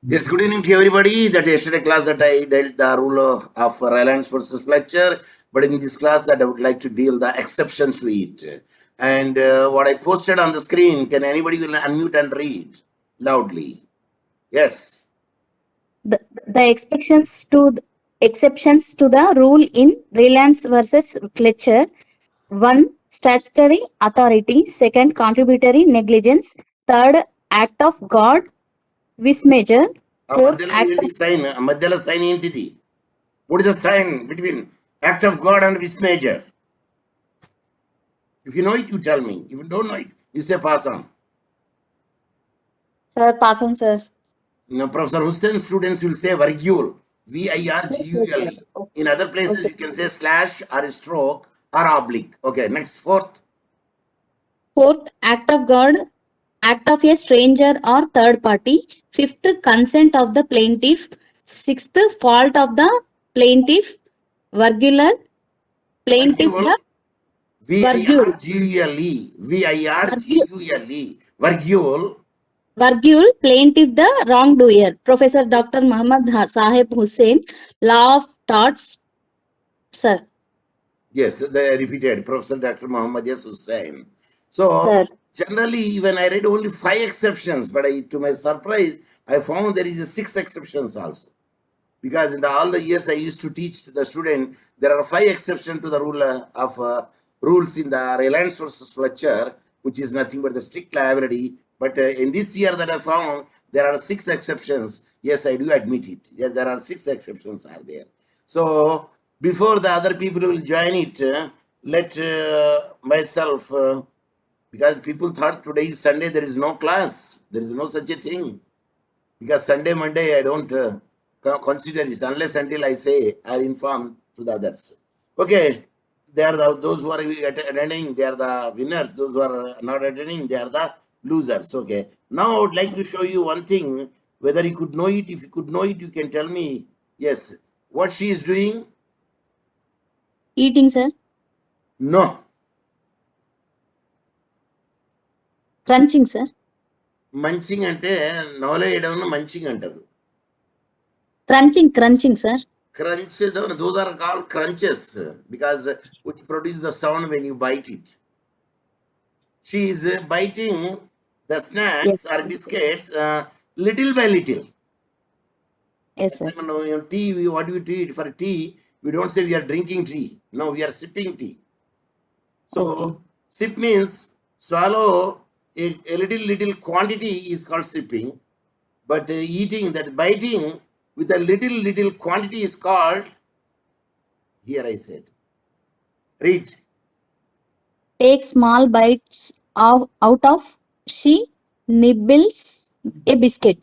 Yes, good evening to everybody. That yesterday class that I dealt the rule of Rylands versus Fletcher, but in this class that I would like to deal the exceptions to it. And what I posted on the screen, can anybody will unmute and read loudly? Yes. The exceptions to the rule in Rylands versus Fletcher: 1. Statutory authority. 2. Contributory negligence. 3. Act of God, which measure. 4. Act of Madhyala sign entity. What is the sign between act of God and which major? If you know it, you tell me. If you don't know it, you say pass on. Sir, pass on, sir. Now, Professor Hussain students will say virgule, virgule. In other places, Okay. you can say slash or stroke or oblique. Okay, next, fourth. 4th, act of God, act of a stranger or third party. 5th, consent of the plaintiff. 6th, fault of the plaintiff. Virgule, plaintiff Virgule, the virgule. virgule, Virgule. virgule, virgule. Virgule, plaintiff the wrongdoer. Professor Dr. Mohammed Saheb Hussain, Law of Torts, sir. Yes, they repeated, Professor Dr. Mohammed Hussain. So, Sir. generally, when I read only 5 exceptions, but to my surprise, I found there is 6 exceptions also. Because in all the years I used to teach the student, there are 5 exceptions to the rule of rules in the Rylands versus Fletcher, which is nothing but the strict liability. But in this year that I found, there are 6 exceptions. Yes, I do admit it. Yeah, there are 6 exceptions are there. So before the other people will join it, let myself, because people thought today is Sunday, there is no class. There is no such a thing. Because Sunday, Monday, I don't consider it unless until I say or inform to the others. Okay, they are those who are attending, they are the winners. Those who are not attending, they are the losers. Okay, now I would like to show you one thing. Whether you could know it, if you could know it, you can tell me. Yes, what she is doing? Eating, sir. No. Crunching, sir. Munching ante నవలేయడం munching అంటారు. Crunching, sir. Crunch, those are called crunches because which produce the sound when you bite it. She is biting the Yes. snacks or biscuits little by little. Yes, sir. Tea, what do we treat for tea? We don't say we are drinking tea. No, we are sipping tea. So Okay. sip means swallow a little quantity is called sipping, but eating, that biting with a little quantity is called, here I said, read. Take small bites out of, she nibbles a biscuit.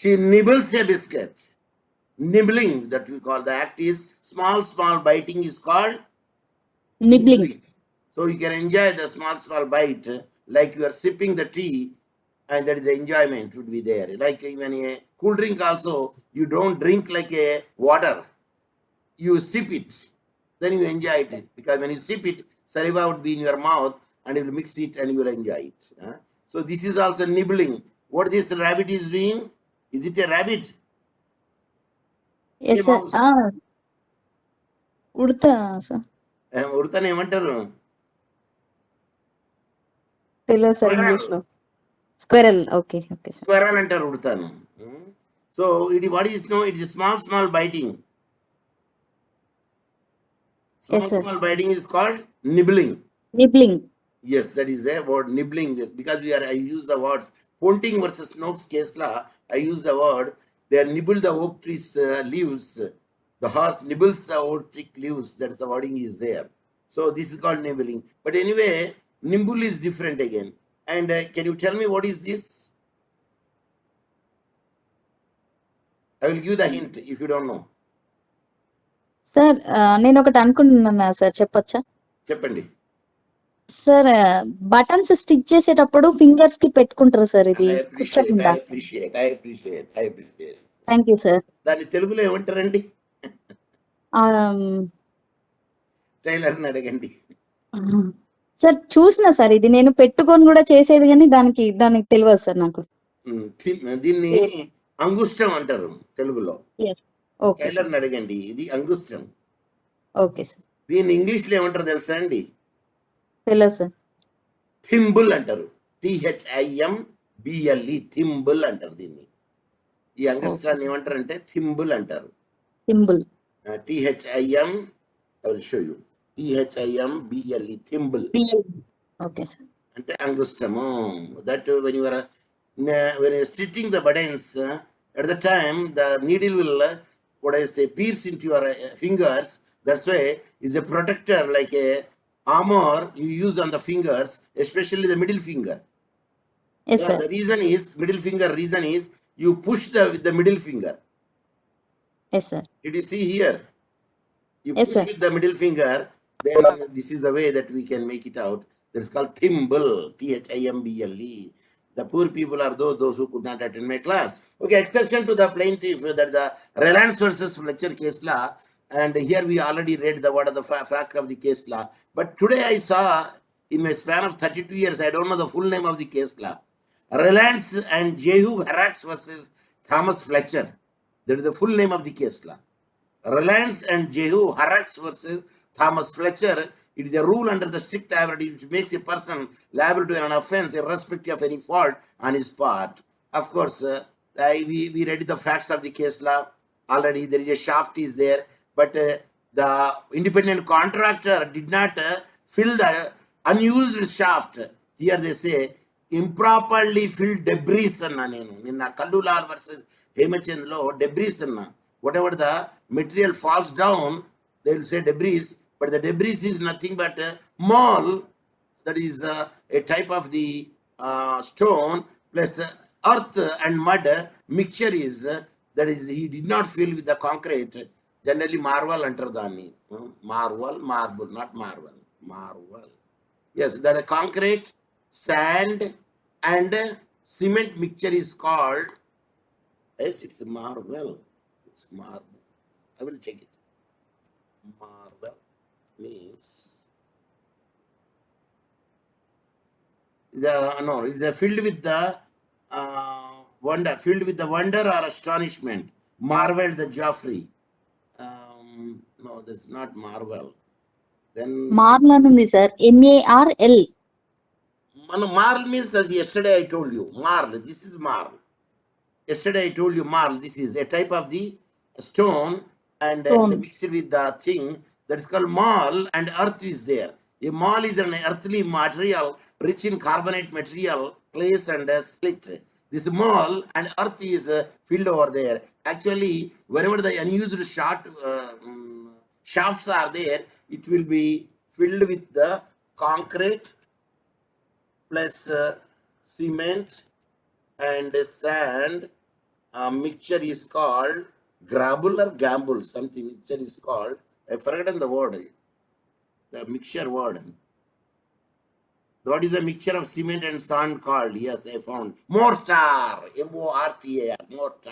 She nibbles a biscuit. Nibbling, that we call, the act is small biting is called Nibbling. So you can enjoy the small bite like you are sipping the tea, and that is the enjoyment would be there. Like even a cool drink also, you don't drink like a water, you sip it, then you enjoy it, because when you sip it, saliva would be in your mouth and you will mix it and you will enjoy it. So this is also nibbling. What this rabbit is doing? Is it a rabbit? Yes, sir. Mouse. Udatha, sir. ఉడతను ఏమంటారు? తెలియదు sir English లో. Squirrel. Okay. Okay. Squirrel అంటారు ఉడతాను. So it, what is no, it is small biting. Small biting is called nibbling. Nibbling. Yes, that is a word, nibbling. Because I use the words Ponting versus Noakes case law. I use the word, they nibble the oak tree's leaves. The horse nibbles the oak tree leaves. That's the wording is there. So this is called nibbling. But anyway, nimble is different again. And can you tell me what is this? I will give the hint if you don't know. Sir నేను ఒకటి అనుకుంటున్నా sir, చెప్పొచ్చా? చెప్పండి. Sir buttons stitch చేసేటప్పుడు fingers కి పెట్టుకుంటారు sir, ఇది కూర్చోకుండా. I appreciate. Thank you sir. దాన్ని తెలుగులో ఏమంటారండి? టైలర్ని అడగండి. సార్ చూసిన సార్, ఇది నేను పెట్టుకొని కూడా చేసేది, కానీ దానికి తెలియదు సార్ నాకు. దీన్ని అంగుష్టం అంటారు తెలుగులో. Yes. Okay, sir. టైలర్ని అడగండి, ఇది అంగుష్టం. Okay, sir. దీన్ని ఇంగ్లీష్లో ఏమంటారు తెలుసా అండి? Hello, sir. థింబుల్ అంటారు. THIMBLE, థింబుల్ అంటారు దీన్ని. ఈ అంగుష్టాన్ని ఏమంటారంటే థింబుల్ అంటారు. Symbol. THIM, I will show you. THIMBLE, thimble. Okay, sir. అంటే అంగుష్టము. That when you are stitching the buttons, at the time the needle will what I say pierce into your fingers. That's why is a protector, like a armor you use on the fingers, especially the middle finger. Yes, sir. The reason is middle finger. Reason is you push with the middle finger. Yes, sir. Did you see here? You Yes, push sir. with the middle finger, then this is the way that we can make it out. That is called thimble, THIMBLE. The poor people are those who could not attend my class. Okay, exception to the plaintiff, that the Rylands versus Fletcher case law. And here we already read the word of the fact of the case law. But today I saw, in my span of 32 years, I don't know the full name of the case law. Rylands and Jehu Harax versus Thomas Fletcher. That is the full name of the case law. Rylands and Jehu Harax versus Thomas Fletcher. It is a rule under the strict liability which makes a person liable to an offense irrespective of any fault on his part. Of course, we read the facts of the case law already. There is a shaft is there, but the independent contractor did not fill the unused shaft. Here they say improperly filled debris anna nenu ninna Kallular versus Hemachand lo debris anna. Whatever the material falls down, they will say debris, but the debris is nothing but mole, that is a type of the stone plus earth and mud mixture is that is he did not fill with the concrete. Generally marble antar danni. Marble, not marble, marble. Yes, that a concrete, sand and cement mixture is called, yes, it's marble. It's marble. I will check it. Marble means it's filled with the wonder, filled with the wonder or astonishment. Marveled the Joffrey. No, that's not marvel. Then Marl అని ఉంది sir, MARL. Marl means that yesterday I told you. Marl. This is marl. Yesterday I told you marl. This is a type of the stone, and it's mixed with the thing that is called marl, and earth is there. A marl is an earthly material rich in carbonate material, clays and split. This marl and earth is filled over there. Actually, wherever the unused shafts are there, it will be filled with the concrete plus cement and sand. Mixture is called grabble or gamble, something mixture is called. I forgotten the word, the mixture word. What is the mixture of cement and sand called? Yes, I found. Mortar, MORTAR, mortar.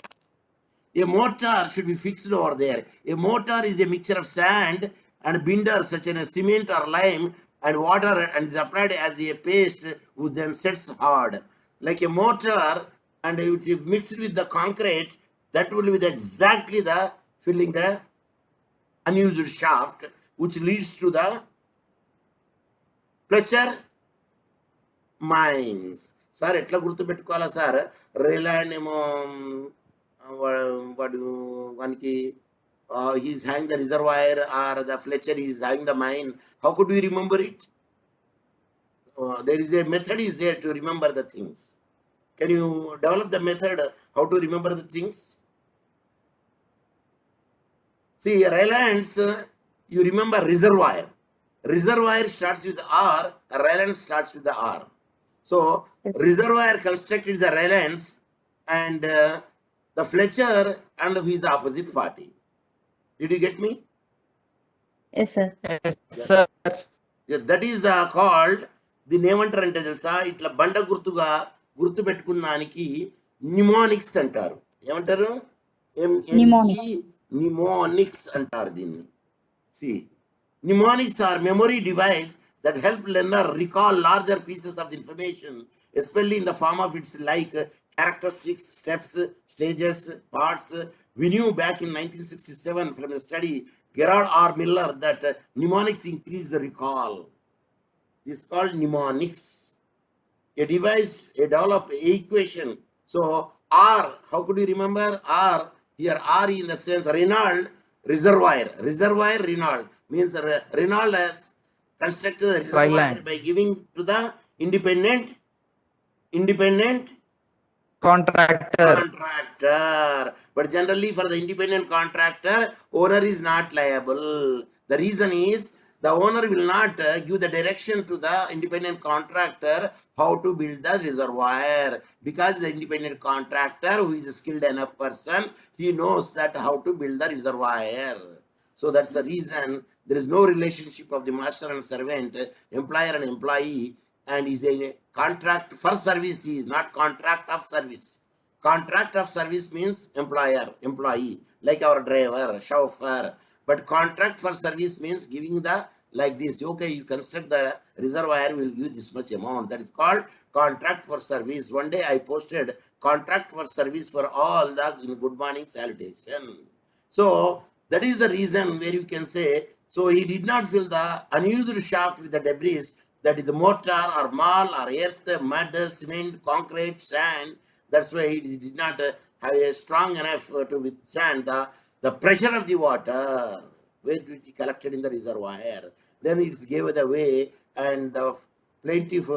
A mortar should be fixed over there. A mortar is a mixture of sand and binder such as cement or lime and water, and is applied as a paste which then sets hard. Like a mortar, and it is mixed with the concrete, that will be exactly the filling the unused shaft, which leads to the Fletcher mines. Sir ఎట్లా గుర్తుపెట్టుకోవాలా sir? రైలాండ్ ఏమో వాడు వానికి he's having the reservoir, or the Fletcher is having the mine. How could we remember it? There is a method is there to remember the things. Can you develop the method how to remember the things? See, Rylands, you remember reservoir. Reservoir starts with R, Rylands starts with the R. So, reservoir constructed the Rylands, and the Fletcher, and who is the opposite party. Did you get me? Yes, sir. Yes, sir. Yeah, that is the called, దీన్ని ఏమంటారంటే తెలుసా, ఇట్లా బండ గుర్తుగా గుర్తు పెట్టుకున్నానికి mnemonics అంటారు. ఏమంటారు? Mnemonics అంటారు దీన్ని. See, mnemonics are memory device that help learner recall larger pieces of information, especially in the form of its like characteristics, steps, stages, parts. We knew back in 1967 from a study, Gerard R. Miller, that mnemonics increase the recall. This is called mnemonics. A device, a developed equation. So R, how could you remember R? Here R in the sense Reynolds reservoir. Reservoir Reynolds means Reynolds has constructed the reservoir Rylands. by giving to the independent contractor. But generally for the independent contractor, owner is not liable. The reason is the owner will not give the direction to the independent contractor how to build the reservoir, because the independent contractor, who is a skilled enough person, he knows that how to build the reservoir. So that's the reason there is no relationship of the master and servant, employer and employee, and is a contract for service, is not contract of service. Contract of service means employer, employee, like our driver, chauffeur. But contract for service means giving the, like this, okay, you construct the reservoir, will give this much amount. That is called contract for service. One day I posted contract for service for all the in good morning salutation. So that is the reason where you can say, so he did not fill the unused shaft with the debris, that is the mortar or marl or earth, mud, cement, concrete, sand. That's why he did not have a strong enough to withstand the pressure of the water, which he collected in the reservoir. Then it gave it away, and the plaintiff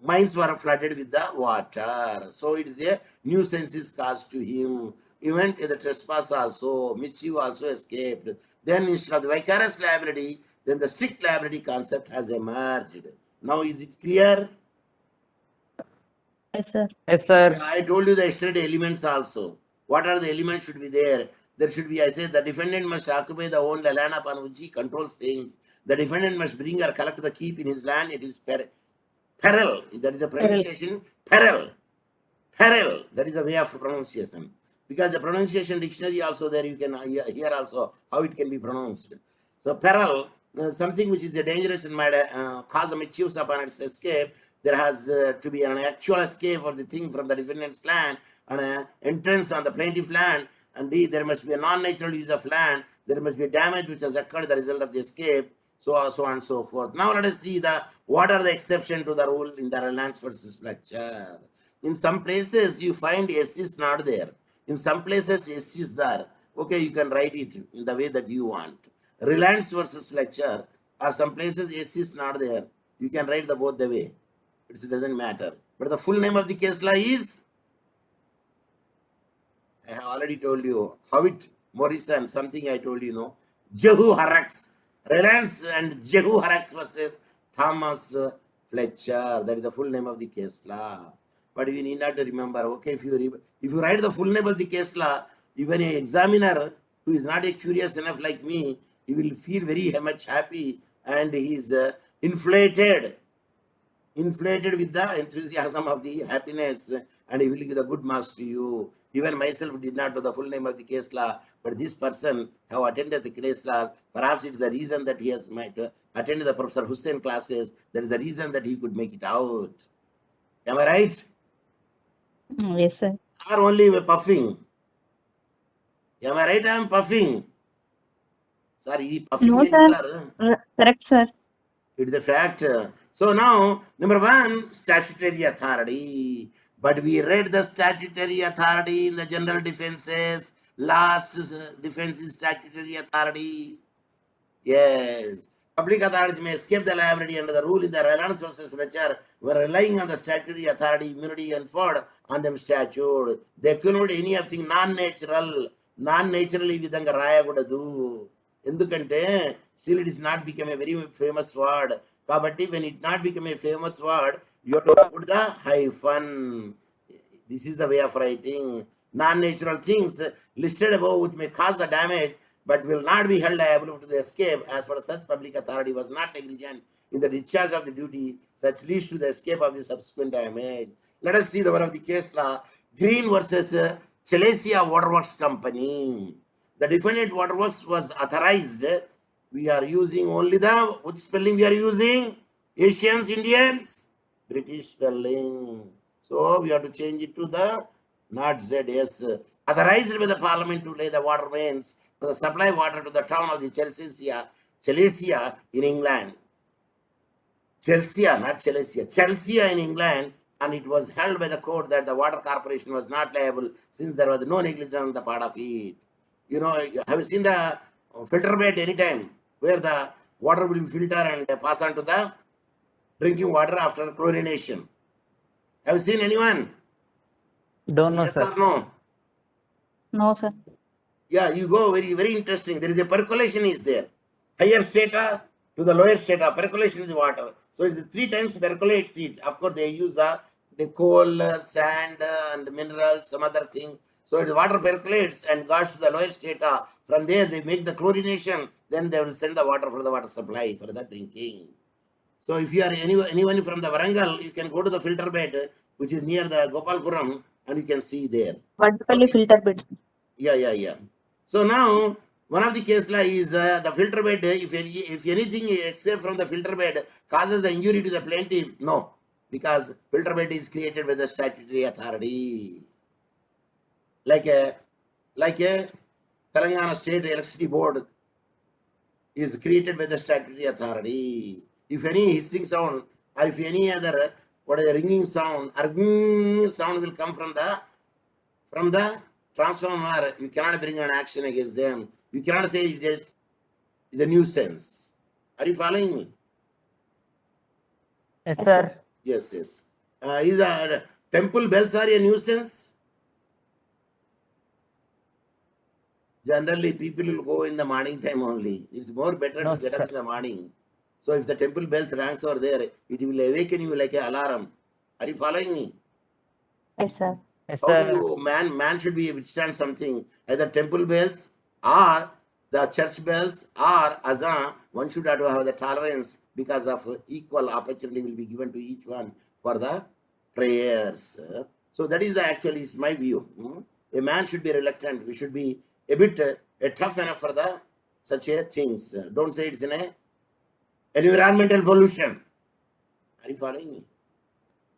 mines were flooded with the water. So it is a nuisance is caused to him. Even the trespass also, mischief also escaped. Then instead of the vicarious liability, then the strict liability concept has emerged. Now is it clear? Yes, sir. Yes, sir. Yeah, I told you the yesterday elements also. What are the elements should be there? There should be, I said, the defendant must occupy the own land upon which he controls things. The defendant must bring or collect the keep in his land. It is peril. That is the pronunciation. Peril. Peril. That is the way of pronunciation. Because the pronunciation dictionary also there, you can hear also how it can be pronounced. So peril, something which is dangerous and might cause a mischief upon its escape. There has to be an actual escape of the thing from the defendant's land and an entrance on the plaintiff's land. And B, there must be a non-natural use of land. There must be damage which has occurred as the result of the escape. So on and so forth. Now let us see what are the exceptions to the rule in the Rylands versus Fletcher. In some places you find S is not there. In some places S is there. Okay, you can write it in the way that you want. Rylands versus Fletcher, or some places S is not there. You can write the both the way. It doesn't matter. But the full name of the case law is, I have already told you, Howitt Morrison, something I told you, no. Jehu Horrocks. Rylands and Jehu Horrocks versus Thomas Fletcher. That is the full name of the case law. But we need not to remember, okay, if you write the full name of the case law, even an examiner who is not a curious enough like me, he will feel very much happy, and he is inflated with the enthusiasm of the happiness, and he will give the good marks to you. Even myself did not know the full name of the case law, but this person have attended the case law. Perhaps it is the reason that he has might attended the Professor Hussain classes. That is the reason that he could make it out. Am I right? Yes, sir. Or only puffing? Am I right? I am puffing. Sorry, puffing No, is, sir. Correct, sir. it is the fact. So now, number one, statutory authority. But we read the statutory authority in the general defenses. Last defense is statutory authority. Yes. Public authorities may escape the liability under the rule in the Rylands versus Fletcher were relying on the statutory authority immunity conferred on them statute. They couldn't any of thing non-naturally విధంగా రాయకూడదు. ఎందుకంటే still it is not become a very famous word. Kabatti, when it not become a famous word, you have to put the hyphen. This is the way of writing. Non-natural things listed above which may cause the damage but will not be held liable to the escape as far as such public authority was not negligent in the discharge of the duty, such leads to the escape of the subsequent damage. Let us see the one of the case law. Green versus Chalesia Waterworks Company. The defendant Waterworks was authorized. We are using only the, which spelling we are using? Asians, Indians? British spelling. So we have to change it to the not Z, yes. Authorized by the parliament to lay the water mains for the supply water to the town of the Chelsea in England. Chelsea, not Chelsea in England, and it was held by the court that the water corporation was not liable since there was no negligence on the part of it. You know, have you seen the filter bed anytime where the water will filter and pass on to the drinking water after chlorination? Have you seen anyone? Don't know, Yes sir. or no? No, sir. Yeah, you go, very, very interesting. There is a percolation is there. Higher strata to the lower strata, percolation is water. So it 3 times percolates it. Of course, they use the coal, sand, and minerals, some other thing. So the water percolates and goes to the lower strata. From there, they make the chlorination. Then they will send the water for the water supply for the drinking. So if you are anyone from the Varangal, you can go to the filter bed, which is near the Gopalpuram, and you can see there. Vertically Okay. filter beds. Yeah. So now one of the case law is the filter bed. If anything except from the filter bed causes the injury to the plaintiff, no, because filter bed is created by the statutory authority, like a Telangana State Electricity Board is created by the statutory authority. If any hissing sound or if any other what is a ringing sound or sound will come from the transformer, you cannot bring an action against them. You cannot say it is a nuisance. Are you following me? Yes, Yes, sir. Yes. Is a temple bells are a nuisance? Generally, people will go in the morning time only. It's more better No, to get up sir. in the morning. So if the temple bells ranks are there, it will awaken you like an alarm. Are you following me? Yes, sir. Yes, How do sir. you man should be withstand something? Either temple bells or the church bells or azan, one should have to have the tolerance because of equal opportunity will be given to each one for the prayers. So that is the actually is my view. A man should be reluctant. We should be a bit tough enough for the such a things. Don't say it's in a environmental pollution. Are you following me?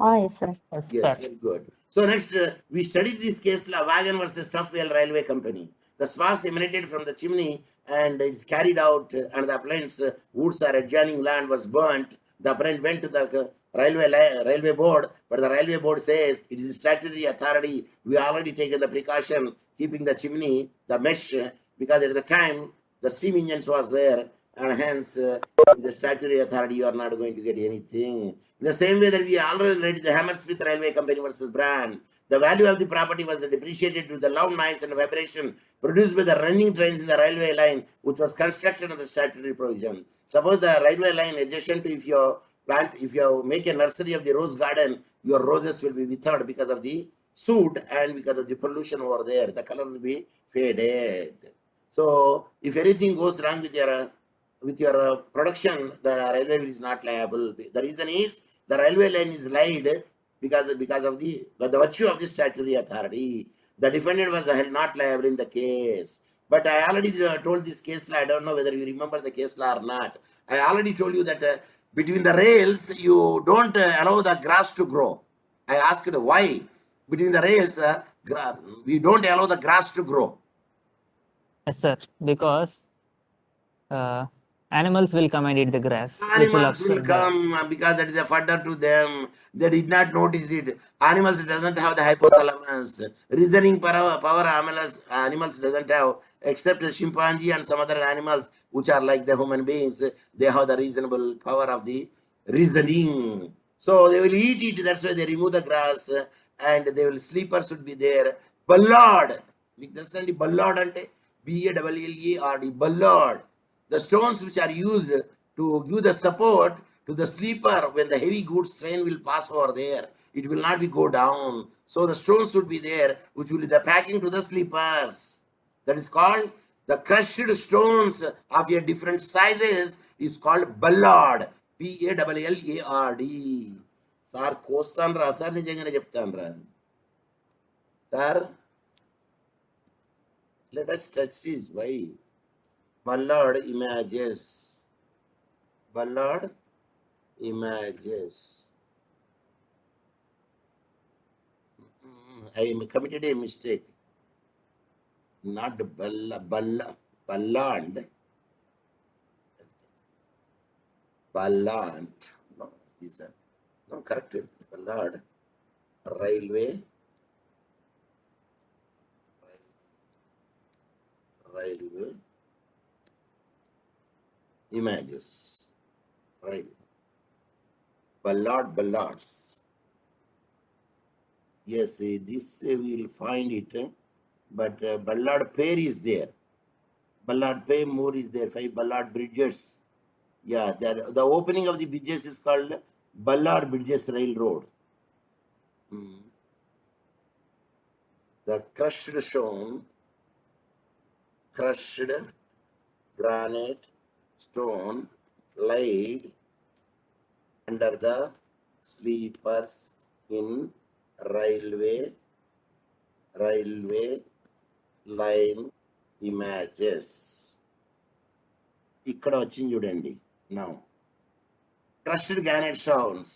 Ah, yes, sir. Yes, Yes, sir. very good. So next, we studied this case, Wagon versus Tufwell Railway Company. The sparks emanated from the chimney and it's carried out, and the appliance woods or adjoining land was burnt. The appliance went to the railway board, but the railway board says it is statutory authority. We already taken the precaution keeping the chimney, the mesh, because at the time the steam engines was there, and hence the statutory authority you are not going to get anything. In the same way that we already read the Hammersmith Railway Company versus Brand, the value of the property was depreciated to the loud noise and vibration produced by the running trains in the railway line, which was constructed on the statutory provision. Suppose the railway line adjacent to if you make a nursery of the rose garden, your roses will be withered because of the soot and because of the pollution over there. The color will be faded. So if anything goes wrong with your production, the railway is not liable. The reason is the railway line is laid because of the virtue of the statutory authority. The defendant was held not liable in the case. But I already told this case law. I don't know whether you remember the case law or not. I already told you that between the rails you don't allow the grass to grow. I asked why between the rails we don't allow the grass to grow. Yes, sir. Because animals will come and eat the grass, which will Animals will upset the. come because that is a fodder to them. They did not notice it. Animals doesn't have the hypothalamus. Reasoning power animals doesn't have, except the chimpanzee and some other animals which are like the human beings. They have the reasonable power of the reasoning. So they will eat it. That's why they remove the grass and they will sleepers should be there. Ballard. మీకు తెలుసండి ballad అంటే BALLARD ballad. The stones which are used to give the support to the sleeper when the heavy goods train will pass over there, it will not be go down. So the stones should be there, which will be the packing to the sleepers. That is called the crushed stones of your different sizes is called ballard. BALLARD. Sir కోస్తాను రా sir నిజంగానే చెప్తాను రా sir let us touch this. Why? Ballard images. Ballard images. I committed a mistake. Not Balland. Ballant. No, these are no correct. Ballard. Railway. Railway. Images. Right. Ballards. Yes, this we will find it, but Ballard Pair is there. Ballard Pair more is there. 5 Ballard Bridges. Yeah, the opening of the bridges is called Ballard Bridges Railroad. The crushed granite stone laid under the sleepers in railway line images. ఇక్కడ వచ్చింది చూడండి. Now crushed granite stones.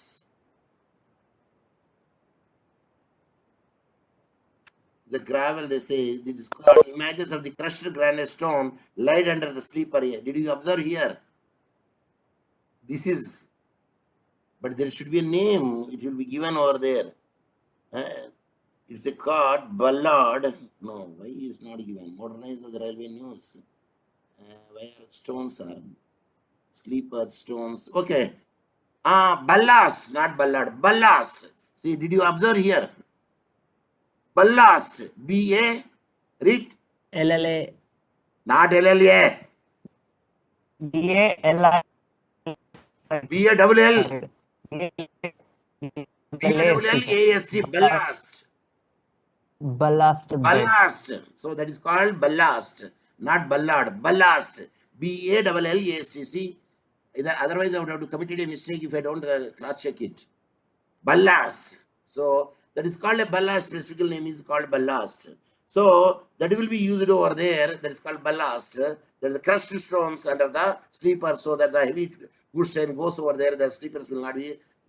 The gravel, they say, this is called images of the crushed granite stone laid under the sleeper here. Did you observe here? This is, but there should be a name. It will be given over there. It's a card, Ballard. No, why is not given? Modernize the railway news. Where stones are? Sleeper stones. Okay. Ballast, not Ballard. Ballast. See, did you observe here? Ballast. B-A. Read. LLA. Not LLA. BALI. B-A-double-L. B-A-double-L-A-S-T. Ballast. Ballast bed. Ballast. So that is called ballast, not Ballard. Ballast. B-A-double-L-A-S-T. See, otherwise I would have committed a mistake if I don't cross check it. Ballast. So that is called a ballast. Specific name is called ballast. So that will be used over there. That is called ballast. That is the crushed stones under the sleeper, so that the heavy goods train goes over there. The sleepers will not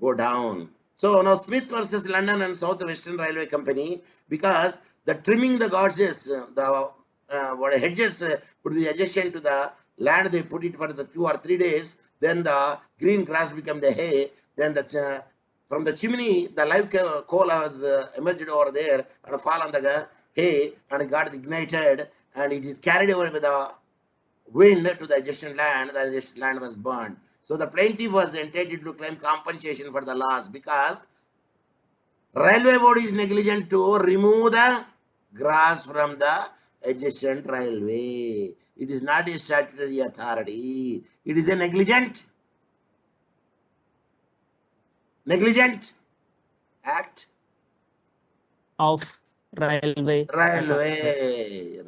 go down. So now Smith versus London and South Western Railway Company, because the trimming the gauges, the hedges would be adjacent to the land. They put it for the 2 or 3 days. Then the green grass become the hay. Then the from the chimney, the live coal has emerged over there and fall on the hay and it got ignited, and it is carried over with the wind to the adjacent land. The adjacent land was burned. So the plaintiff was entitled to claim compensation for the loss because railway board is negligent to remove the grass from the adjacent railway. It is not a statutory authority. It is a negligent act Of railway.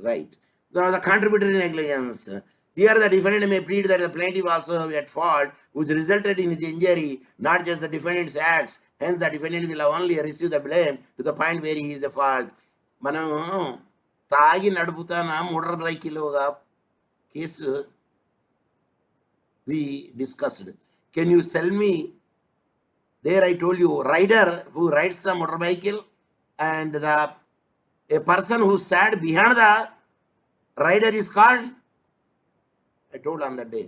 Right. Now the contributory negligence. Here the defendant may plead that the plaintiff also have at fault, which resulted in his injury, not just the defendant's acts. Hence the defendant will only receive the blame to the point where he is the fault. మనం తాగి నడుపుతాన motor బైకిల్ case we discussed. Can you tell me? There I told you, rider who rides the motorcycle and a person who sat behind the rider is called, I told on that day.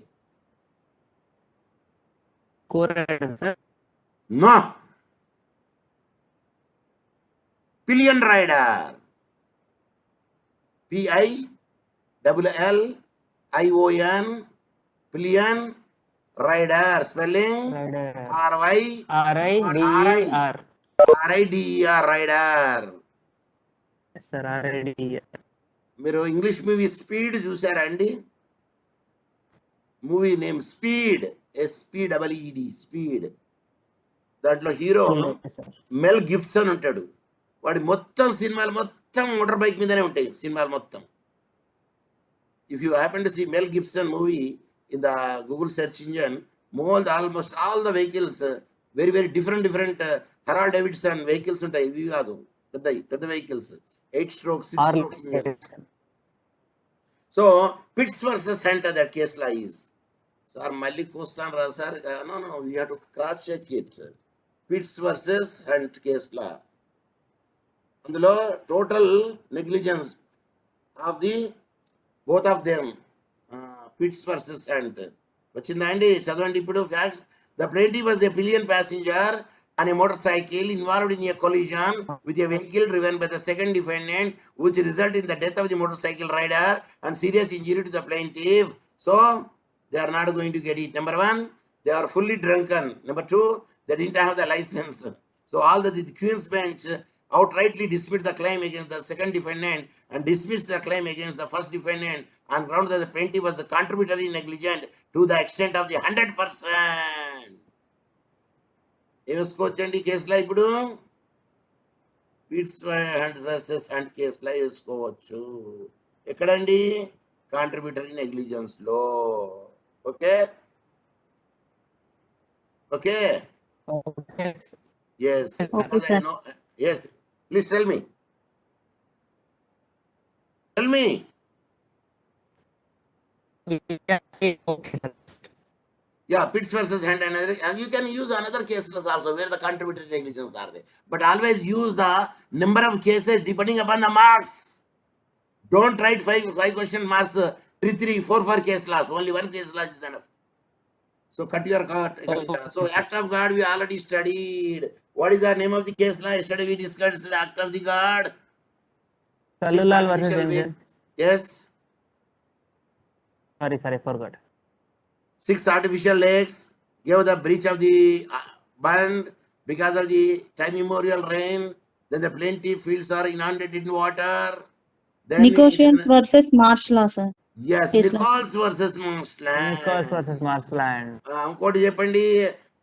Co-rider, sir. No. Pillion rider. P-I-L-L-I-O-N. Pillion rider. Spelling Rider. R-I-D-E-R. R-I-D-E-R. Rider. Yes, sir. R-I-D-E-R. మీరు English movie speed చూసారా అండి? Movie name speed, SPEED, speed. దాంట్లో hero మెల్ Gibson ఉంటాడు. వాడి మొత్తం సినిమాలు మొత్తం motor bike మీదనే ఉంటాయి సినిమాలు మొత్తం. If you happen to see Mel Gibson movie in the Google search engine, almost all the vehicles very very different Harley Davidson vehicles ఉంటాయి. ఇవి కాదు, పెద్ద vehicles, 8 stroke, 6 stroke engine. So Pitts versus Hunter, that case lies. Sir, Malik Kostan sir, no, you have to cross check it. Pitts versus Hunt case law. అందులో total negligence of the both of them, Pitts versus Hunt. వచ్చిందా అండి? చదవండి ఇప్పుడు facts. The plaintiff was a pillion passenger on a motorcycle involved in a collision with a vehicle driven by the second defendant, which resulted in the death of the motorcycle rider and serious injury to the plaintiff. So they are not going to get it. Number one, they are fully drunken. Number two, they didn't have the license. So all the Queen's bench outrightly dismissed the claim against the second defendant and dismissed the claim against the first defendant on grounds that the plaintiff was the contributory negligent to the extent of the 100%. వేసుకోవచ్చండి కేసులో ఇప్పుడు pits versus and కేసులో వేసుకోవచ్చు. ఎక్కడండి? Contributory negligence లో. Okay okay Okay, sir. yes Okay, sir. yes please tell me We can say okay, sir. yeah, Pitts versus Hand and you can use another cases also where the contributory negligence are there, but always use the number of cases depending upon the marks. Don't write five question marks 3 4 case loss. Only one case loss is enough. So cut your cut. So act of God we already studied. What is the name of the case law? Yesterday we discussed the act of the God. Kallulal versus Artificial way. engine. Yes. Sorry, I forgot. 6 artificial lakes gave the breach of the bond because of the time immemorial rain. Then the plenty fields are inundated in water. Then Negotiation versus marsh law, sir. yes, Case law. Nichols versus Marsland. Nichols versus Marsland. ఇంకోటి చెప్పండి.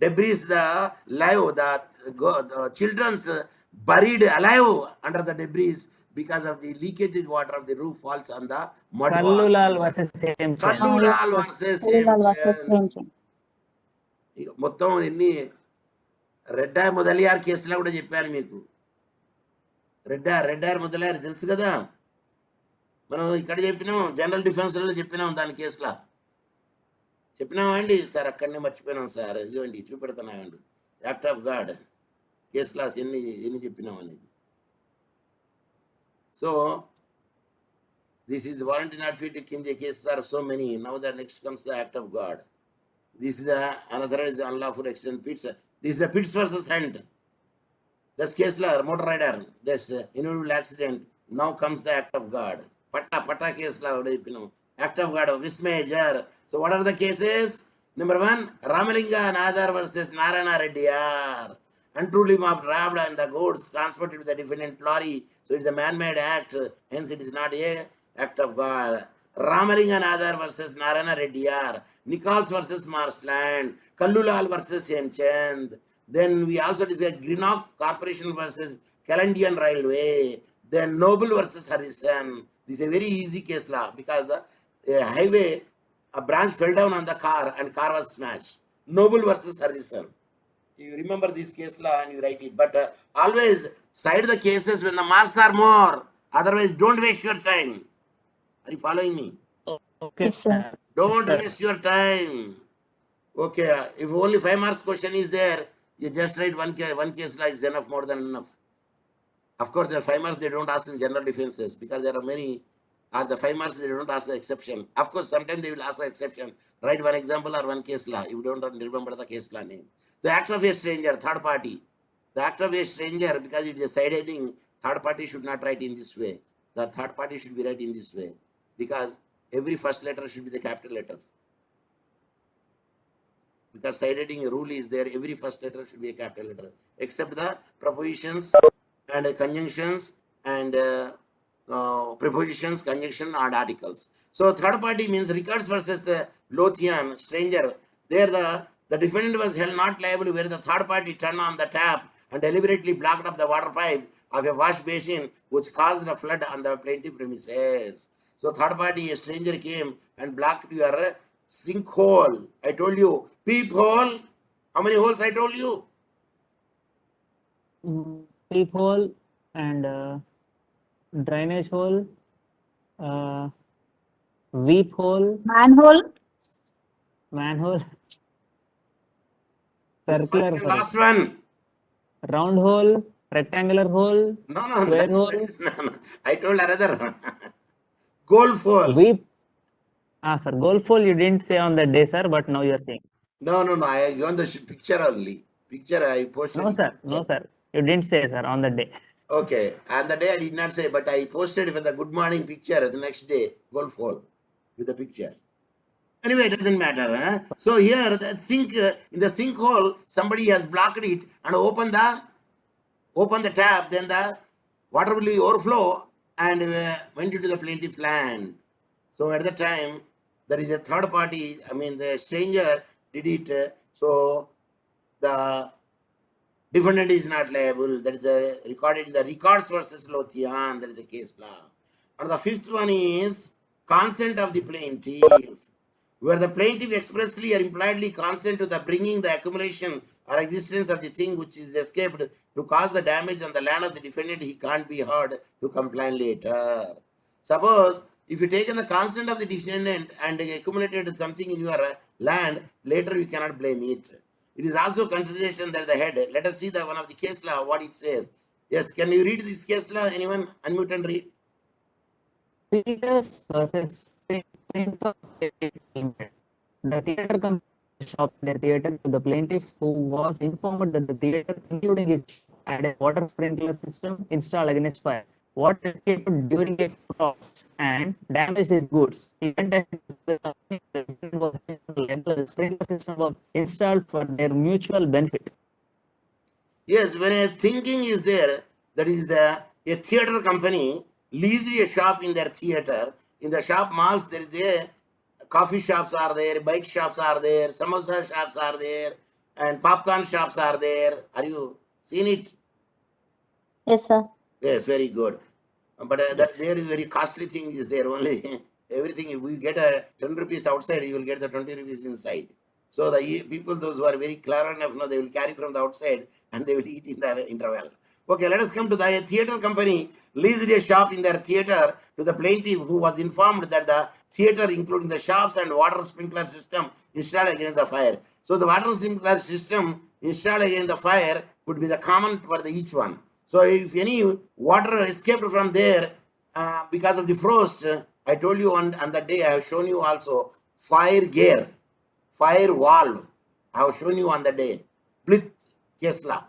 Debris the live the children's buried alive under the debris because of the leakage water of the roof falls on the mud. Kallulal versus same. Kallulal versus Kallulal versus Hemchand. Hemchand. మొత్తం ఎన్ని రెడ్డా మొదలయార్ కేసులో కూడా చెప్పాను మీకు. రెడ్డార్ మొదలయార్ తెలుసు కదా, మనం ఇక్కడ చెప్పినాం, జనరల్ డిఫెన్స్లో చెప్పినాం, దాని కేసులో చెప్పినామా అండి? సార్ అక్కడనే మర్చిపోయినాం సార్, ఇదిగోండి చూపెడుతున్నామండి. Act of god case laws ఎన్ని చెప్పినాం అనేది. So this is volenti not fit కింద cases are so many. Now the next comes the act of god. This is the another is the unlawful accident. Pitts. This is the Pitts versus Hunt. This case law, motor rider, this inevitable accident. Now comes the act of God. Pata case law. Act of God of Vismajar. So what are the cases? Number 1, Ramalinga Nadar versus Narayana Reddyar. Untruly mob robbed and the goods transported to the defendant lorry. So it's a man-made act. Hence it is not a act of God. Ramalinga Nadar versus Narayana Reddyar, Nichols versus Marsland, Kallulal versus Hemchand. Then we also discuss Greenock Corporation versus Calendian Railway. Then Noble versus Harrison. This is a very easy case law because the highway, a branch fell down on the car and car was smashed. Noble versus Harrison. You remember this case law and you write it. But always cite the cases when the marks are more. Otherwise, don't waste your time. Are you following me? Okay, Yes, sir. sir. Don't Sir. waste your time. Okay, if only 5 marks question is there, you just write one case like is enough, more than enough. Of course, there are 5 marks they don't ask in general defenses because there are many. At the 5 marks they don't ask the exception. Of course, sometimes they will ask the exception. Write one example or one case law. You don't remember the case law name. The act of a stranger, third party. The act of a stranger, because it is a side heading, third party should not write in this way. The third party should be write in this way. Because every first letter should be the capital letter. Because side heading rule is there, every first letter should be a capital letter, except the prepositions and conjunctions and prepositions, conjunction and articles. So third party means Rickards versus Lothian, stranger. There the defendant was held not liable where the third party turned on the tap and deliberately blocked up the water pipe of a wash basin which caused a flood on the plaintiff premises. So third party, a stranger came and blocked your sinkhole. I told you, peephole. How many holes I told you? Peephole and drainage hole, weep hole, Manhole. manhole, circular, Last one. round hole, Rectangular hole, No, square that hole, is no. I told another. Golf hole. sweep. Sir, golf hole you didn't say on the day, sir, but now you are saying. No. I given the picture only. Picture I posted No, in the sir. picture. No, sir. You didn't say, sir, on the day. Okay, and the day I did not say, but I posted for the good morning picture the next day, golf hole with the picture. Anyway, it doesn't matter. So here, the sink in the sinkhole, somebody has blocked it and open the tap. Then the water will be overflow and went into the plaintiff land. So at the time, there is a third party. I mean, the stranger did it. So the defendant is not liable. That is recorded in the records versus Lothian. That is the case law. And the fifth one is consent of the plaintiff, where the plaintiff expressly or impliedly consent to the bringing the accumulation or existence of the thing which is escaped to cause the damage on the land of the defendant, he can't be heard to complain later. Suppose if you taken the consent of the defendant and accumulated something in your land, later you cannot blame it. It is also consideration that the head. Let us see the one of the case law, what it says. Yes, can you read this case law? Anyone? Unmute and read. Peters versus Prince of Limited. The theatre company shop their theatre to the plaintiff who was informed that the theatre, including his had a water sprinkler system installed against fire. Water escaped during a frost and damaged his goods. He went ahead to the company. The sprinkler system was installed for their mutual benefit. Yes, when a thinking is there, that is a theater company leased a shop in their theater. In the shop malls, there is a coffee shops are there, bike shops are there, samosa shops are there, and popcorn shops are there. Are you seen it? Yes, sir. Yes, very good. But that Yes. very, very costly thing is there only. Everything, if we get a 10 rupees outside, you will get the 20 rupees inside. So the people, those who are very clever enough, no, they will carry from the outside and they will eat in the interval. Okay, let us come to the theater company leased a shop in their theater to the plaintiff who was informed that the theater, including the shops and water sprinkler system installed against the fire. So the water sprinkler system installed against the fire would be the common for the each one. So if any water escaped from there because of the frost, I told you on that day, I have shown you also fire gear, fire valve. I have shown you on the day. Blith Kesla.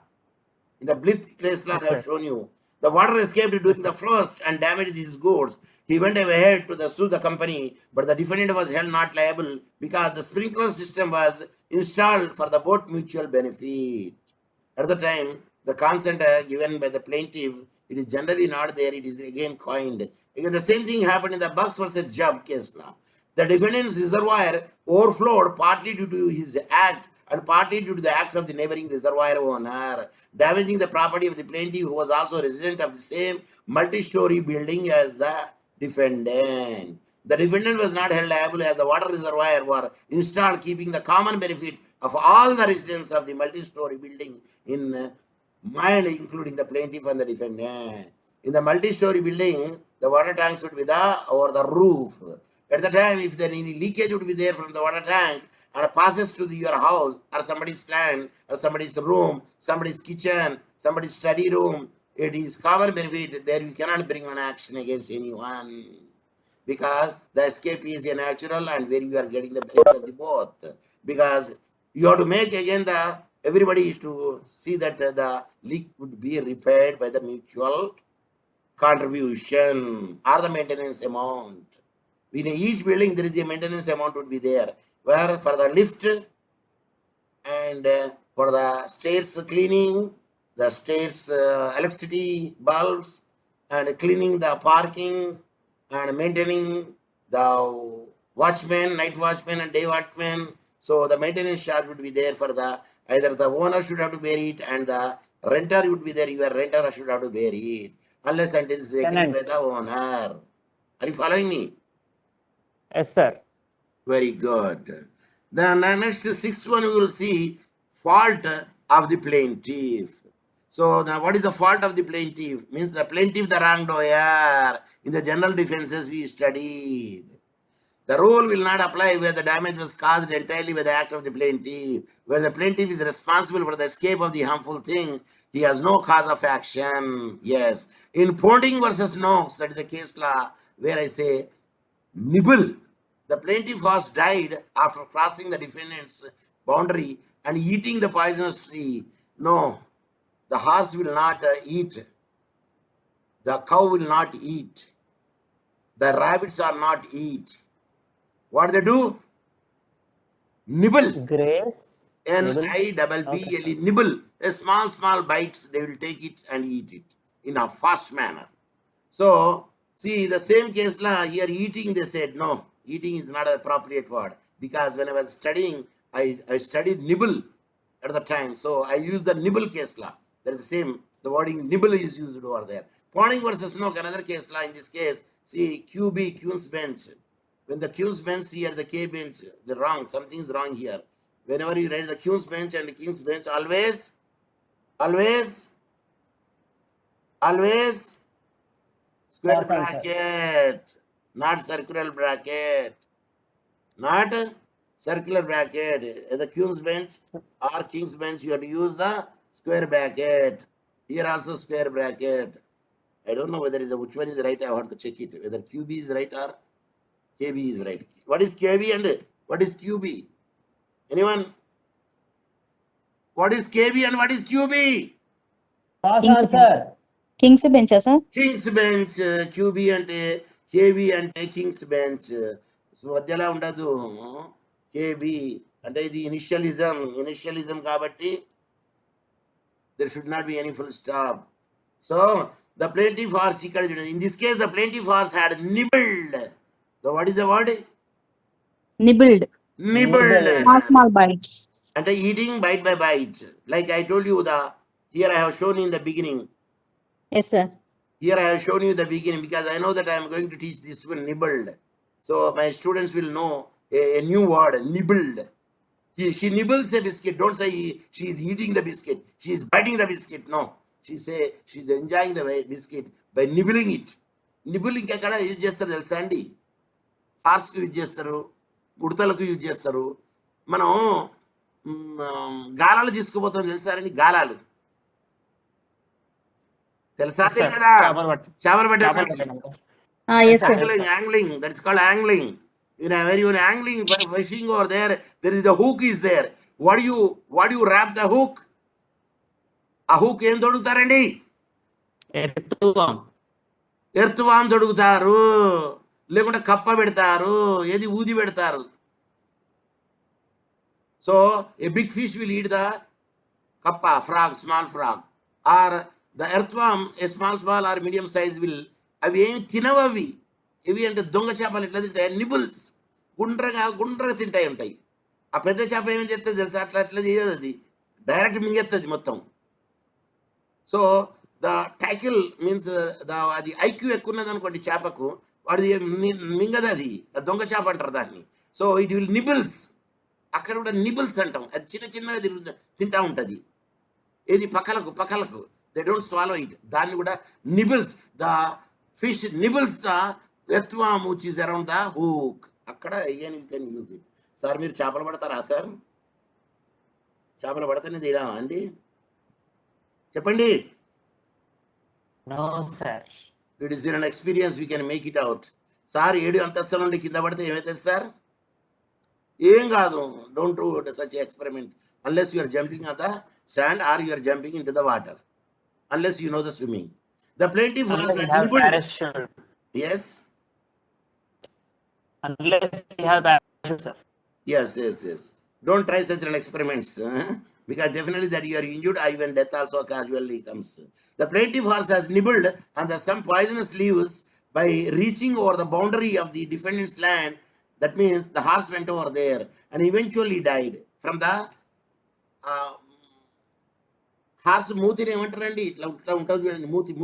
In the Blith Kesla, Yes, I have sir. shown you. The water escaped during the frost and damaged his goods. He went ahead to sue the company, but the defendant was held not liable because the sprinkler system was installed for the both mutual benefit. At the time, the consent given by the plaintiff, it is generally not there, it is again coined. Again, the same thing happened in the Bucks versus Job case law. The defendant's reservoir overflowed partly due to his act and partly due to the acts of the neighboring reservoir owner, damaging the property of the plaintiff who was also a resident of the same multi-story building as the defendant. The defendant was not held liable as the water reservoir were installed, keeping the common benefit of all the residents of the multi-story building in mind, including the plaintiff and the defendant. In the multi-story building, the water tanks would be over the roof. At the time, if there any leakage would be there from the water tank and passes to your house or somebody's land or somebody's room, somebody's kitchen, somebody's study room, it is common benefit. There you cannot bring an action against anyone because the escape is a natural and where you are getting the benefit of the both. Because you have to make again the everybody is to see that the leak would be repaired by the mutual contribution or the maintenance amount. In each building, there is a maintenance amount would be there. Where for the lift and for the stairs cleaning, the stairs electricity bulbs, and cleaning the parking and maintaining the watchman, night watchman and day watchman. So the maintenance charge would be there for the either the owner should have to bear it and the renter would be there. Your renter should have to bear it unless until it's agreed Tenant. by the owner. Are you following me? Yes, sir. Very good. Then the next sixth one we will see fault of the plaintiff. So now what is the fault of the plaintiff? Means the plaintiff the wrongdoer. In the general defenses we studied. The rule will not apply where the damage was caused entirely by the act of the plaintiff. Where the plaintiff is responsible for the escape of the harmful thing, He has no cause of action. Yes. In Ponting versus Knox, that is the case law where I say nibble. The plaintiff horse died after crossing the defendant's boundary and eating the poisonous tree. No, the horse will not eat. The cow will not eat. The rabbits are not eat. What they do? Nibble. Grace. Nibble. Nibble. Nibble. A small bites, they will take it and eat it in a fast manner. So, see, the same case law here, eating, they said, no, eating is not an appropriate word. Because when I was studying, I studied nibble at the time. So, I used the nibble case law. That is the same. The wording nibble is used over there. Pawning versus Snook, another case law in this case. See, QB, Queen's bench. When the Queen's bench here, the K bench, the wrong, something is wrong here. Whenever you write the Queen's bench and the King's bench, always square bracket, not circular bracket. Not circular bracket. The Queen's bench or King's bench, you have to use the square bracket. Here also square bracket. I don't know whether which one is right. I want to check it. Whether QB is right or KB is right. What is KB and what is QB? Anyone? What is KB and what is QB? Pass King's answer. King's bench, sir. King's bench, QB and KB and King's bench. So మధ్యలో ఉండదు KB అంటే ఇది ఇనిషియలిజం కాబట్టి there should not be any full stop. So the plaintiff horse, in this case the plaintiff horse had nibbled. So what is the word? Nibbled. Nibbled. Small bites. And eating bite by bite. Like I told you, here I have shown in the beginning. Yes, sir. Here I have shown you the beginning because I know that I am going to teach this one, nibbled. So my students will know a new word, nibbled. She nibbles a biscuit. Don't say she is eating the biscuit. She is biting the biscuit. No. She say she is enjoying the biscuit by nibbling it. Nibbling ఎక్కడ use చేస్తారు తెలుసా అండి? హార్స్కి use చేస్తారు, గుడతలకు use చేస్తారు. మనం గాలాలు తీసుకుపోతాం తెలుసా అండి? గాలాలు తెలుసా? చేపలు పట్టే angling. That's called angling. You know, when you are angling, fishing over there is the hook is there. What do you wrap the hook? A hook ఏం తొడుగుతారండి? ఎర్త్వామ్ తొడుగుతారు, లేకుంటే కప్ప పెడతారు, ఏది ఊది పెడతారు. So a big fish will eat the kappa, frog, small frog, or the earthworm, a small or medium size will. అవి ఏమి తినవు. ఇవి అంటే దొంగ చేపలు ఎట్లా తింటాయి? నిబుల్స్, గుండ్రగా తింటాయి ఉంటాయి. ఆ పెద్ద చేప ఏమేమి చేస్తుంది తెలుసా? అట్లా చేయదు, అది డైరెక్ట్ మింగెత్తది మొత్తం. సో ద టైకిల్ మీన్స్ అది ఐక్యూ ఎక్కువ ఉన్నది అనుకోండి చేపకు, వాడిది మింగదు, అది దొంగ చేప అంటారు దాన్ని. So it will nibbles. అక్కడ కూడా నిబుల్స్ అంటాం. అది చిన్నగా తింటా ఉంటుంది. ఏది పక్కలకు దే డోంట్ స్వాలో ఇట్. దాన్ని కూడా nibbles. The fish nibbles the ఎర్త్వామ్ which is around the hook. అక్కడ అయ్యాను కెన్ యూజ్ ఇట్. సార్ మీరు చేపలు పడతారా సార్? చేపలు పడతానే ఇలా అండి, చెప్పండి. No sir. It is in an experience we can make it out. Sir 7 అంతస్తుల నుండి కింద పడితే ఏమవుతుంది సార్? ఏం కాదు. Don't do such experiment unless you are jumping on the sand or you are jumping into the water, unless you know the swimming. The plaintiff has parachute. Yes. Unless you have parachute, sir. Yes. Don't try such an experiments, because definitely that you are injured, even death also casually comes. The plaintiff horse has nibbled on some poisonous leaves by reaching over the boundary of the defendant's land. That means the horse went over there and eventually died from the horse మూతిని ఏమంటారండి? ఇట్లా ఉంటుంది చూడండి, మూతి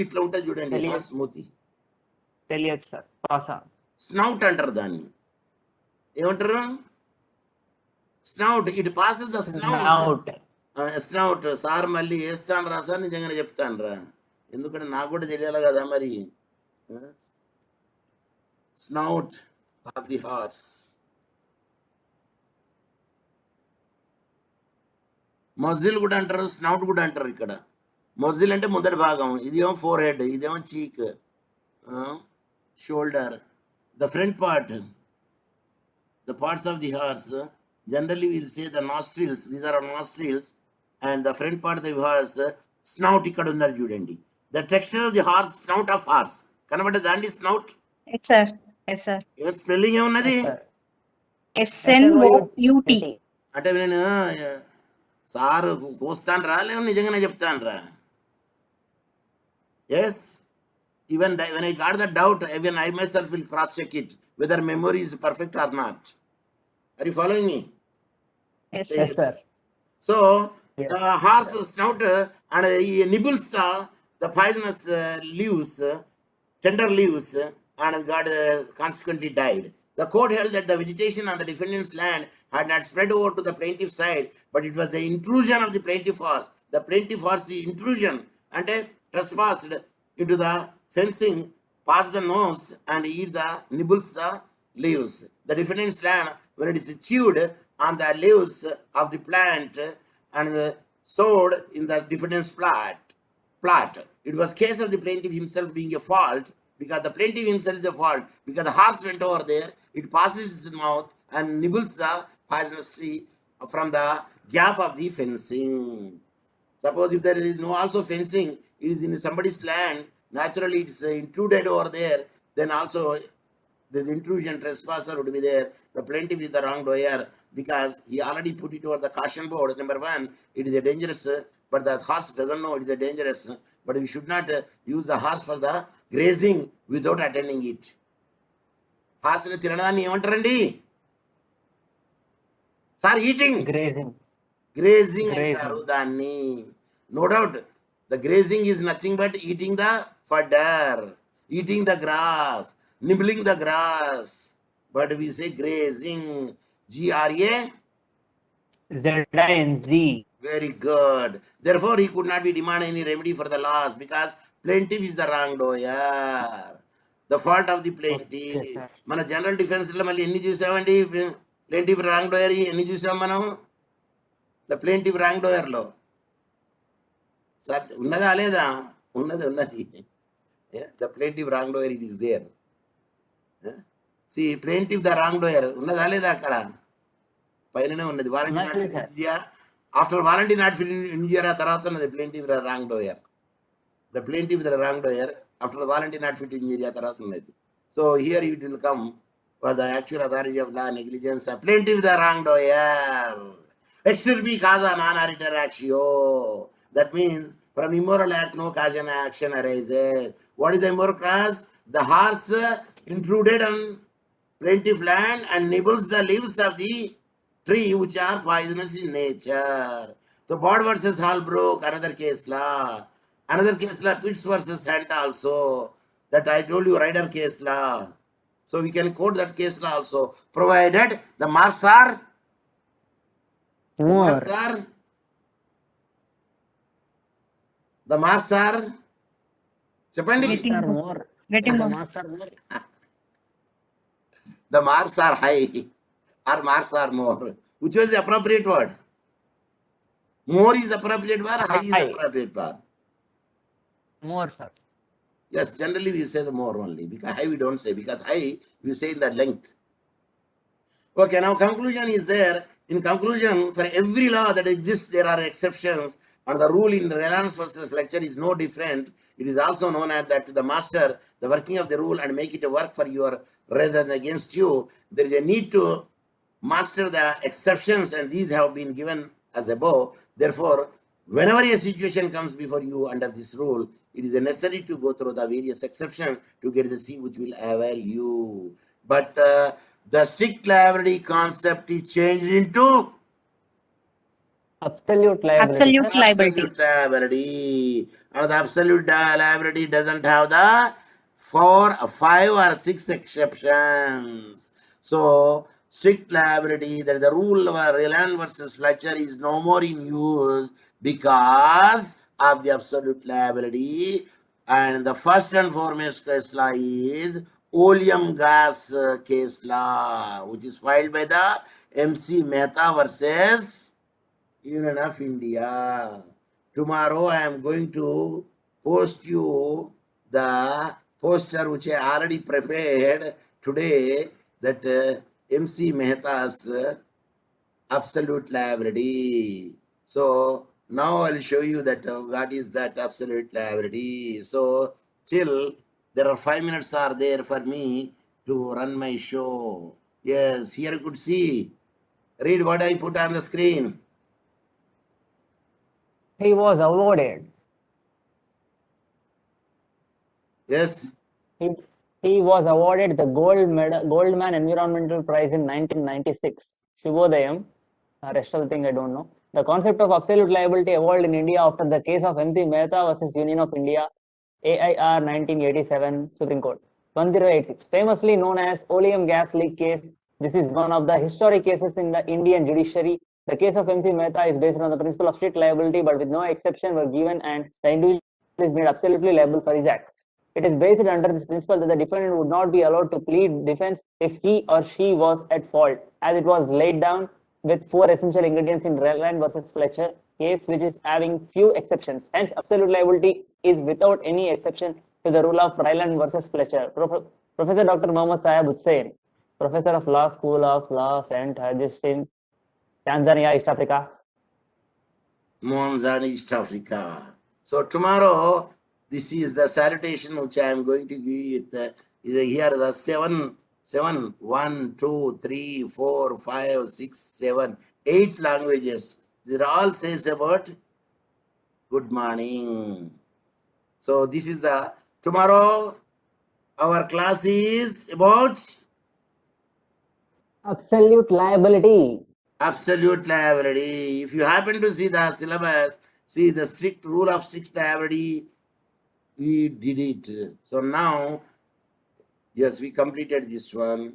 ఇట్లా ఉంటుంది చూడండి, horse మూతి. తెలియదు సార్. స్నౌట్ అంటారు దాన్ని. ఏమంటారు? Snout. It passes the snout. Sir మళ్ళీ వేస్తాను రా సార్, నిజంగానే చెప్తాను రా, ఎందుకంటే నాకు కూడా తెలియాలి కదా మరి. Snout of the horse. Muscle కూడా అంటారు, స్నౌట్ కూడా అంటారు. ఇక్కడ మజిల్ అంటే మొదటి భాగం, ఇదేమో ఫోర్ హెడ్, ఇదేమో cheek, shoulder. The front part, the parts of the horse, generally we'll say the nostrils, these are nostrils, and the front part of the horse, snout ikkada unnadu chudandi. The texture of the horse, snout of horse, kanabadadandi snout. Yes, sir. Yes, sir. Your spelling em unnadi? SNOUT. అంటే నేను sir కోస్తానరా లేవు నిజంగానే చెప్తానరా? Yes, even when I got the doubt, even I myself will cross check it whether memory is perfect or not. Are you following me? Yes, Yes, sir. So Yes, the horse snout and he nibbles the poisonous leaves, tender leaves, and got consequently died. The court held that the vegetation on the defendant's land had not spread over to the plaintiff's side, but it was the intrusion of the plaintiff horse. The plaintiff horse intrusion and trespassed into the fencing, past the nose, and nibbles the leaves. The defendant's land, when it is chewed on the leaves of the plant and sowed in the defendant's plot. It was case of the plaintiff himself being a fault, because the plaintiff himself is a fault, because the horse went over there, it passes its mouth and nibbles the poisonous tree from the gap of the fencing. Suppose if there is no also fencing, it is in somebody's land, naturally it's intruded over there, then also the intrusion trespasser would be there. The plaintiff is the wrongdoer because he already put it over the caution board. Number one, it is a dangerous, but the horse doesn't know it is a dangerous. But we should not use the horse for the grazing without attending it. Horse ni తినడాన్ని ఏమంటారండి sir? Eating, Grazing. grazing Grazing. అంటారు దాన్ని. No doubt, the grazing is nothing but eating the fodder, eating the grass, nibbling the grass. But we say grazing, G-R-A. ZINZ. Very good. Therefore, he could not be demanded any remedy for the loss because plaintiff is the wrongdoer. The fault of the plaintiff. Okay, sir. మన general defence లో మళ్ళీ ఎన్ని చూసామండి? Plaintiff wrong డోయర్ ఎన్ని చూసాం మనం? The plaintiff wrong డోయర్ లో sir ఉన్నదా లేదా? ఉన్నది. The plaintiff wrongdoer, it is there. See plaintiff the wrongdoer ఉన్నదా లేదా? అక్కడ పైననే ఉన్నది. వారంటీ నాట్ ఉన్నది, fit sir. India, after warranty not fit India తర్వాత ఉన్నది plaintiff wrongdoer. The plaintiff is the wrongdoer. After the warranty not fit injury, so here it will come for the actual authority of law negligence. Plaintiff is the wrongdoer. Extirpi causa non aritor actio. That means from immoral act no causal action arises. What is the immoral cause? The horse intruded on plaintiff land and nibbles the leaves of the tree which are poisonous in nature. So Bod versus Holbrook, another case law. Another case law, Pitts versus Hunt also. That I told you, Rider case law. So we can quote that case law also, provided the marks are More. చెప్పండి. Getting Marks are more. more. Getting The more. marks are more. The marks are high or marks are more. Which was the appropriate word? More is appropriate word, high is High. appropriate word. More, sir. Yes, generally we say the more only, because high we don't say, because high we say in the length. Okay, now conclusion is there. In conclusion, for every law that exists, there are exceptions, and the rule in Rylands versus Fletcher is no different. It is also known as that to the master, the working of the rule and make it a work for your rather than against you. There is a need to master the exceptions, and these have been given as above. Therefore, whenever a situation comes before you under this rule, it is necessary to go through the various exceptions to get the C which will avail you. But the strict liability concept is changed into Absolute liability. Absolute sir. liability. absolute liability. And the absolute liability doesn't have the 4, 5 or 6 exceptions. So strict liability, that is the rule of Rylands versus Fletcher, is no more in use because of the absolute liability. And the first and foremost case law is oleum gas case law, which is filed by the MC Mehta versus Union of India. Tomorrow I am going to post you the poster which I already prepared today, that MC Mehta's absolute liability. So now I'll show you that what is that absolute liability. So still there are 5 minutes are there for me to run my show. Yes, here you could see. Read what I put on the screen. He was awarded. Yes. He, he was awarded the Goldman Environmental Prize in 1996. Shubhodayam. Rest of the thing I don't know. The concept of absolute liability evolved in India after the case of MC Mehta versus Union of India, AIR 1987, Supreme Court, 1086, famously known as oleum gas leak case. This is one of the historic cases in the Indian judiciary. The case of MC Mehta is based on the principle of strict liability, but with no exception were given, and the individual is made absolutely liable for his acts. It is based under this principle that the defendant would not be allowed to plead defense if he or she was at fault, as it was laid down with 4 essential ingredients in Rylands versus Fletcher case, which is having few exceptions. Hence, absolute liability is without any exception to the rule of Rylands versus Fletcher. Professor Dr. Mohammed Saheb Hussain, Professor of Law, School of Law, St. Augustine, Tanzania, East Africa. Monzan, East Africa. So tomorrow, this is the salutation which I am going to give you. Here the 7, 1, 2, 3, 4, 5, 6, 7, 8 languages. It all says about good morning. So this is the tomorrow. Our class is about Absolute liability. absolute liability. If you happen to see the syllabus, see the strict rule of strict liability, we did it. So now, yes, we completed this one.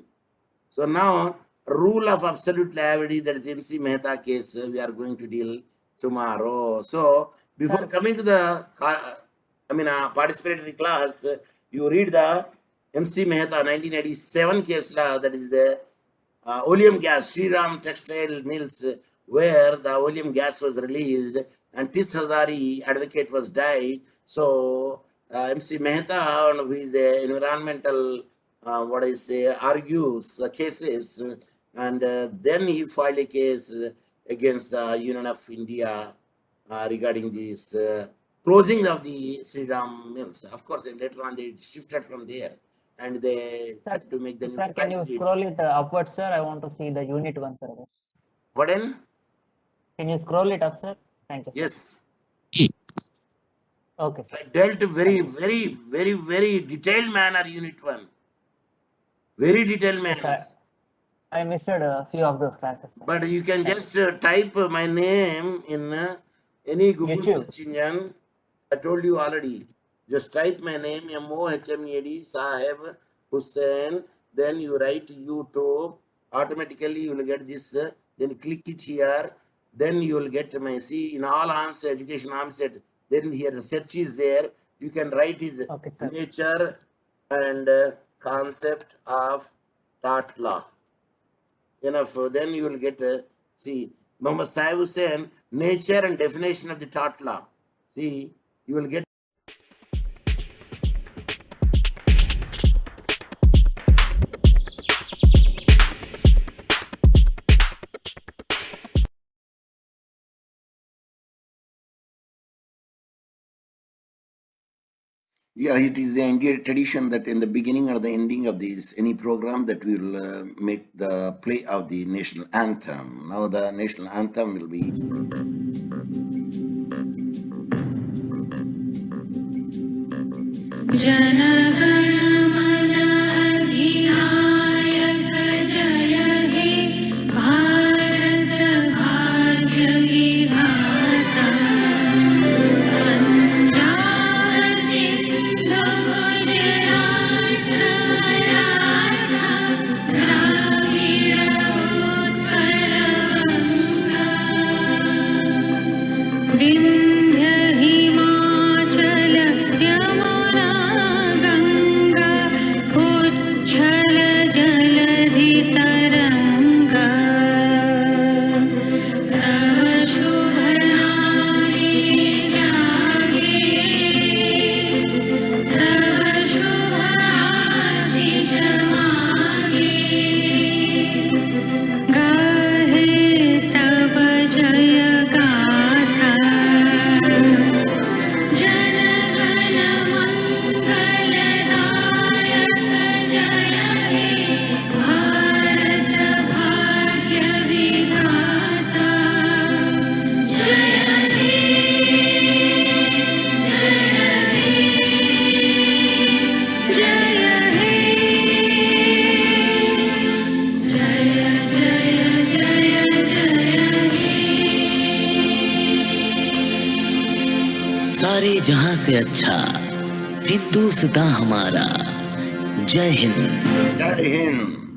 So now, rule of absolute liability, that is MC Mehta case, we are going to deal tomorrow. So before coming to the, participatory class, you read the MC Mehta 1987 case law, that is the oleum gas, Sriram Textile Mills, where the oleum gas was released, and Tis Hazari advocate was died. So MC Mehta, who is a environmental, argues cases, and then he filed a case against the Union of India regarding this closing of the Sriram Mills. Of course, and later on they shifted from there, and they had to make the new Sir, can you price sheet. scroll it upwards, sir? I want to see the unit one, sir. Pardon? Can you scroll it up, sir? Thank you, sir. Yes. Okay, sir. I dealt very detailed manner, unit 1. Very detailed manner. Sir, I missed a few of those classes, sir. But you can just type my name in any Google YouTube. search engine. I told you already. Just type my name, Mohammed Saheb Hussain. Then you write YouTube. Automatically you will get this. Then click it here. Then you will get my, see, in all answer, education answer. Then here the search is there. You can write his Okay, sir. nature and concept of tort law. Enough. Then you will get, see, Mohammed Saheb Hussain, nature and definition of the tort law. See, you will get. Yeah, it is the Indian tradition that in the beginning or the ending of this any program that we will make the play of the national anthem. Now the national anthem will be. Vindhya Himachal Yamuna Ganga से अच्छा हिंदुस्तान हमारा। जय Hind. Jai Hind.